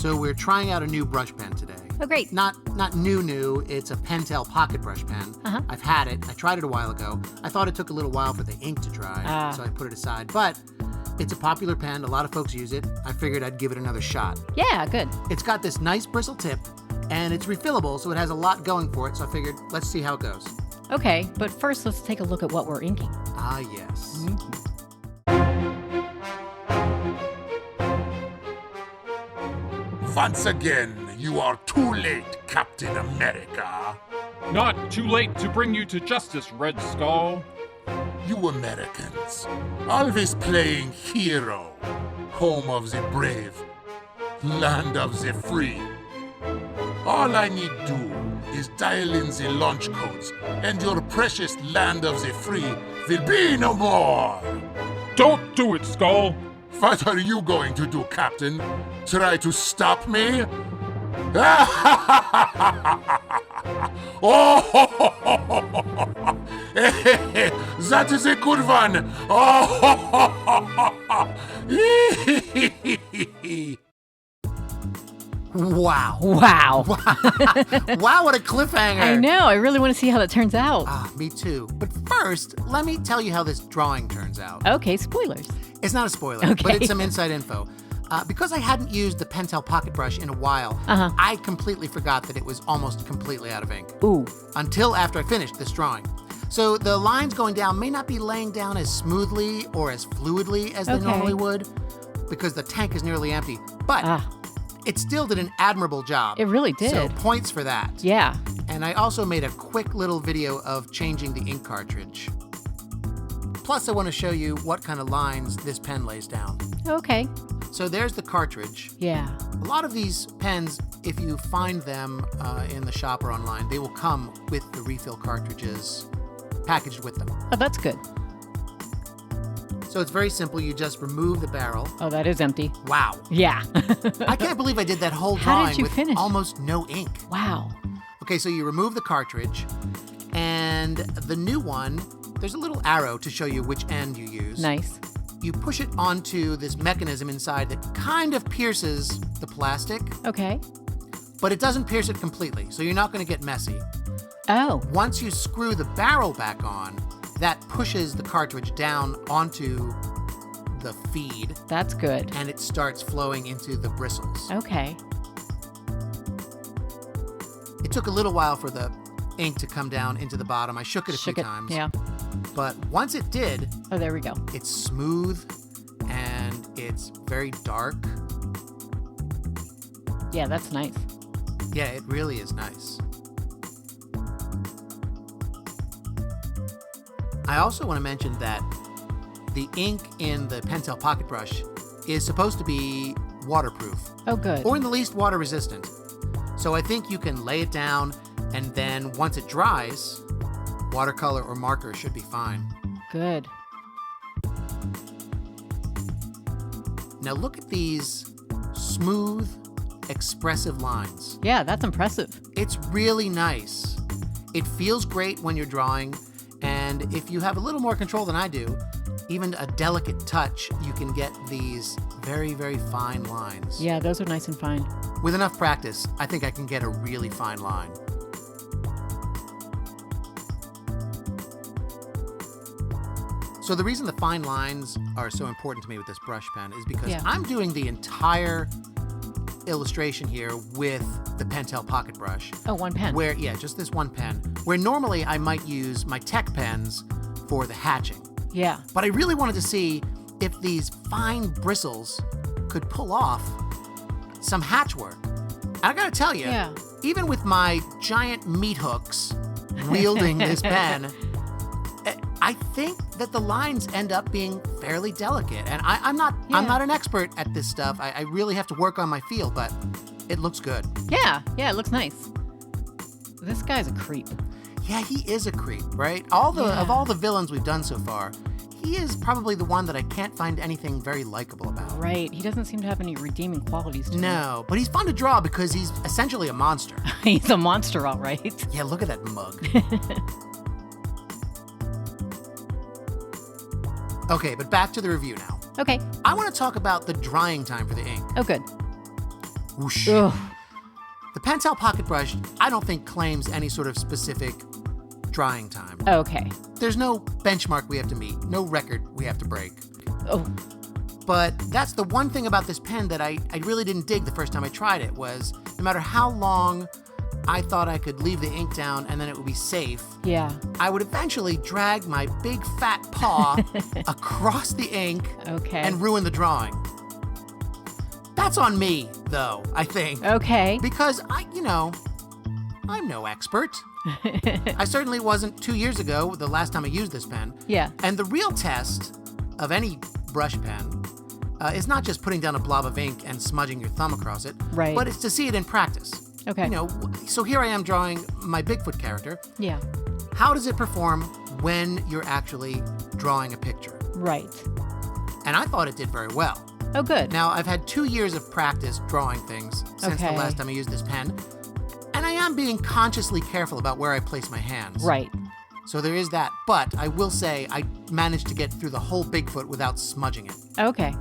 So we're trying out a new brush pen today. Oh, great. Not new. It's a Pentel Pocket Brush Pen. I've had it. I tried it a while ago. I thought it took a little while for the ink to dry, so I put it aside. But it's a popular pen. A lot of folks use it. I figured I'd give it another shot. Yeah, good. It's got this nice bristle tip, and it's refillable, so it has a lot going for it. So I figured, let's see how it goes. Okay, but first let's take a look at what we're inking. Ah, yes. Once again, you are too late, Captain America. Not too late to bring you to justice, Red Skull. You Americans, always playing hero. Home of the brave, land of the free. All I need do is dial in the launch codes, and your precious land of the free will be no more. Don't do it, Skull. What are you going to do, Captain? Try to stop me? Oh, that is a good one. Wow. Wow. Wow, what a cliffhanger. I know. I really want to see how that turns out. Ah, me too. But first, let me tell you how this drawing turns out. Okay, spoilers. It's not a spoiler, Okay. but it's some inside info. Because I hadn't used the Pentel Pocket Brush in a while, I completely forgot that it was almost completely out of ink. Ooh. Until after I finished this drawing. So the lines going down may not be laying down as smoothly or as fluidly as they normally would, because the tank is nearly empty. But it still did an admirable job. It really did. So points for that. Yeah. And I also made a quick little video of changing the ink cartridge. Plus, I want to show you what kind of lines this pen lays down. Okay. So there's the cartridge. Yeah. A lot of these pens, if you find them in the shop or online, they will come with the refill cartridges packaged with them. Oh, that's good. So it's very simple. You just remove the barrel. Oh, that is empty. Wow. Yeah. I can't believe I did that whole How drawing did you with finish? almost no ink. Wow. Okay, so you remove the cartridge, and the new one, there's a little arrow to show you which end you use. Nice. You push it onto this mechanism inside that kind of pierces the plastic, Okay. but it doesn't pierce it completely, so you're not going to get messy. Oh. Once you screw the barrel back on, that pushes the cartridge down onto the feed, That's good. and it starts flowing into the bristles. Okay. It took a little while for the ink to come down into the bottom. I shook it a few times. Yeah. But once it did, Oh, there we go. it's smooth and it's very dark. Yeah, that's nice. Yeah, it really is nice. I also want to mention that the ink in the Pentel Pocket Brush is supposed to be waterproof, Oh, good. or in the least water resistant. So I think you can lay it down, and then once it dries, watercolor or marker should be fine. Good. Now look at these smooth, expressive lines. Yeah, that's impressive. It's really nice. It feels great when you're drawing, and if you have a little more control than I do, even a delicate touch, you can get these very, very fine lines. Yeah, those are nice and fine. With enough practice, I think I can get a really fine line. So the reason the fine lines are so important to me with this brush pen is because I'm doing the entire illustration here with the Pentel Pocket Brush. Oh, one pen. Where, just this one pen. Where normally I might use my tech pens for the hatching. Yeah. But I really wanted to see if these fine bristles could pull off some hatch work. And I gotta tell you, even with my giant meat hooks wielding this pen, I think that the lines end up being fairly delicate. And I'm not an expert at this stuff. I really have to work on my feel, but it looks good. Yeah, it looks nice. This guy's a creep. Yeah, he is a creep, right? Of all the villains we've done so far, he is probably the one that I can't find anything very likable about. Right. He doesn't seem to have any redeeming qualities to him. No, but he's fun to draw because he's essentially a monster. He's a monster, all right. Yeah, look at that mug. Okay, but back to the review now. Okay. I want to talk about the drying time for the ink. Oh, good. Whoosh. Ugh. The Pentel Pocket Brush, I don't think claims any sort of specific drying time. Okay. There's no benchmark we have to meet, no record we have to break. Oh. But that's the one thing about this pen that I really didn't dig the first time I tried it, was no matter how long I thought I could leave the ink down and then it would be safe, Yeah. I would eventually drag my big fat paw across the ink Okay. and ruin the drawing. That's on me, though, I think. Okay. Because I'm no expert. I certainly wasn't 2 years ago, the last time I used this pen. Yeah. And the real test of any brush pen is not just putting down a blob of ink and smudging your thumb across it, Right. but it's to see it in practice. Okay. So here I am drawing my Bigfoot character. Yeah. How does it perform when you're actually drawing a picture? Right. And I thought it did very well. Oh, good. Now, I've had 2 years of practice drawing things since the Okay. last time I used this pen, and I am being consciously careful about where I place my hands. Right. So there is that, but I will say I managed to get through the whole Bigfoot without smudging it. Okay.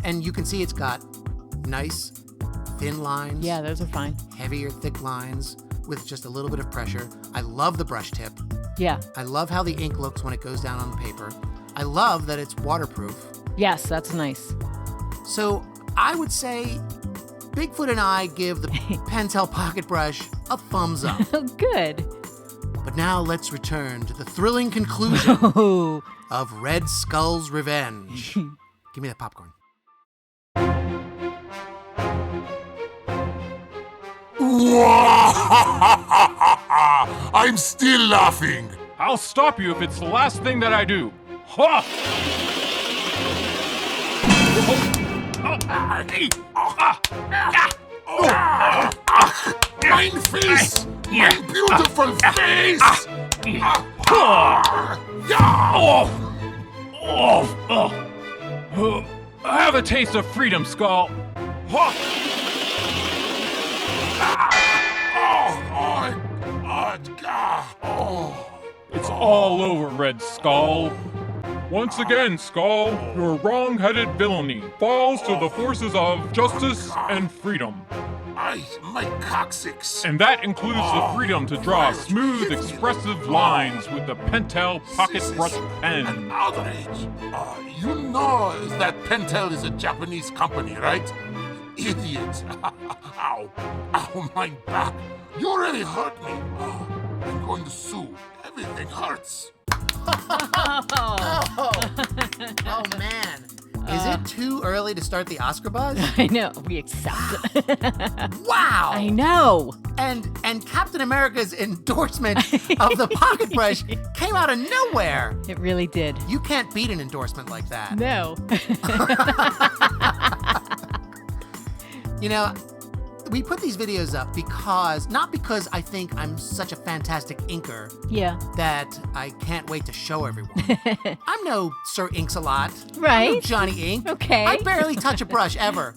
And you can see it's got nice, thin lines, Yeah, those are fine. heavier, thick lines with just a little bit of pressure. I love the brush tip. Yeah. I love how the ink looks when it goes down on the paper. I love that it's waterproof. Yes, that's nice. So I would say Bigfoot and I give the Pentel Pocket Brush a thumbs up. Oh, good. But now let's return to the thrilling conclusion Oh. of Red Skull's Revenge. Give me that popcorn. I'm still laughing. I'll stop you if it's the last thing that I do. Ha! Mein face! My beautiful face! Have a taste of freedom, Skull. Ha! It's all over, Red Skull. Once again, Skull, your wrong-headed villainy falls to the forces of justice and freedom. My coccyx. And that includes the freedom to draw smooth, expressive lines with the Pentel Pocket Brush An Pen. outrage. You know that Pentel is a Japanese company, right? Idiot. Ow. Ow, my back. You really hurt me. I'm going to sue. Everything hurts. Oh man. Is it too early to start the Oscar buzz? I know. We accept it. Wow. I know. And Captain America's endorsement of the pocket brush came out of nowhere. It really did. You can't beat an endorsement like that. No. We put these videos up not because I think I'm such a fantastic inker Yeah. that I can't wait to show everyone. I'm no Sir Inks-a-Lot. I'm no Right. Johnny Ink. Okay. I barely touch a brush ever.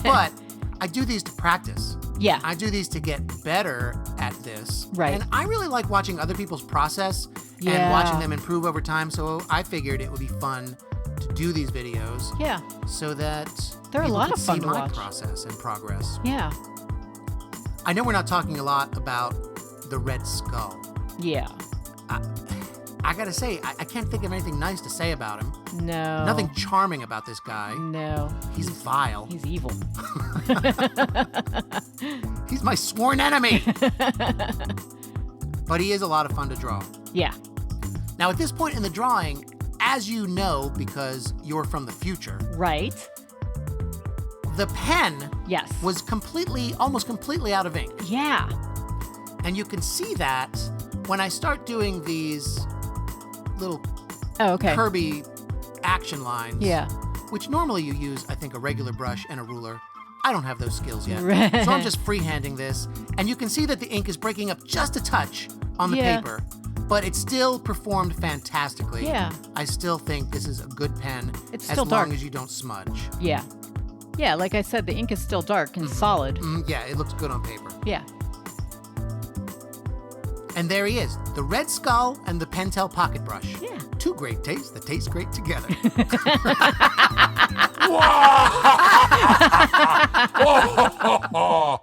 But I do these to practice. Yeah. I do these to get better at this. Right. And I really like watching other people's process and Yeah. watching them improve over time. So I figured it would be fun to do these videos Yeah. so that They're a people lot could of fun see to my watch. process and progress. Yeah. I know we're not talking a lot about the Red Skull. Yeah. I gotta say, I can't think of anything nice to say about him. No. Nothing charming about this guy. No. He's vile. He's evil. He's my sworn enemy. But he is a lot of fun to draw. Yeah. Now, at this point in the drawing, as you know, because you're from the future, Right. the pen Yes. was almost completely out of ink. Yeah. And you can see that when I start doing these little Oh, okay. Kirby action lines. Yeah. Which normally you use, I think, a regular brush and a ruler. I don't have those skills yet. Right. So I'm just freehanding this. And you can see that the ink is breaking up just a touch on the Yeah. paper. But it still performed fantastically. Yeah. I still think this is a good pen It's as still long dark. as you don't smudge. Yeah. Yeah, like I said, the ink is still dark and solid. Yeah, it looks good on paper. Yeah. And there he is, the Red Skull and the Pentel Pocket Brush. Yeah. Two great tastes that taste great together. Oh, ha ha!